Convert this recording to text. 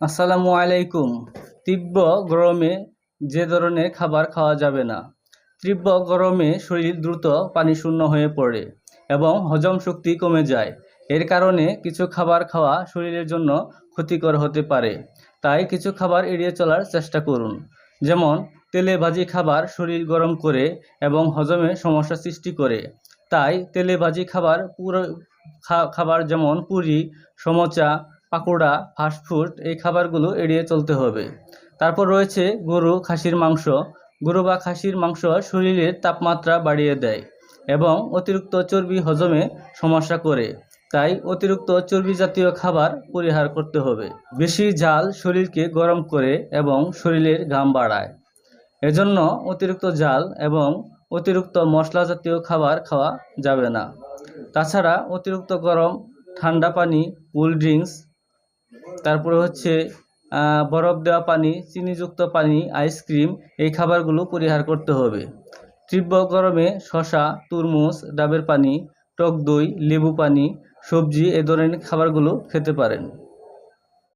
আসসালামু আলাইকুম। তীব্র গরমে যে ধরনের খাবার খাওয়া যাবে না। তীব্র গরমে শরীর দ্রুত পানিশূন্য হয়ে পড়ে এবং হজম শক্তি কমে যায়। এর কারণে কিছু খাবার খাওয়া শরীরের জন্য ক্ষতিকর হতে পারে। তাই কিছু খাবার এড়িয়ে চলার চেষ্টা করুন। যেমন তেলে ভাজি খাবার শরীর গরম করে এবং হজমে সমস্যা সৃষ্টি করে। তাই তেলে ভাজি খাবার যেমন পুরি, সমোচা, পাকোড়া, ফাস্টফুড এই খাবারগুলো এড়িয়ে চলতে হবে। তারপর রয়েছে গরু, খাসির মাংস। গরু বা খাসির মাংস শরীরের তাপমাত্রা বাড়িয়ে দেয় এবং অতিরিক্ত চর্বি হজমে সমস্যা করে। তাই অতিরিক্ত চর্বি জাতীয় খাবার পরিহার করতে হবে। বেশি ঝাল শরীরকে গরম করে এবং শরীরের ঘাম বাড়ায়। এজন্য অতিরিক্ত ঝাল এবং অতিরিক্ত মশলা জাতীয় খাবার খাওয়া যাবে না। তাছাড়া অতিরিক্ত গরম ঠান্ডা পানি, কোল্ড ড্রিঙ্কস, তারপরে হচ্ছে বরফ দেওয়া পানি, চিনিযুক্ত পানি, আইসক্রিম এই খাবারগুলো পরিহার করতে হবে। তীব্র গরমে শসা, তরমুজ, ডাবের পানি, টক দই, লেবু পানি, সবজি এ ধরনের খাবারগুলো খেতে পারেন।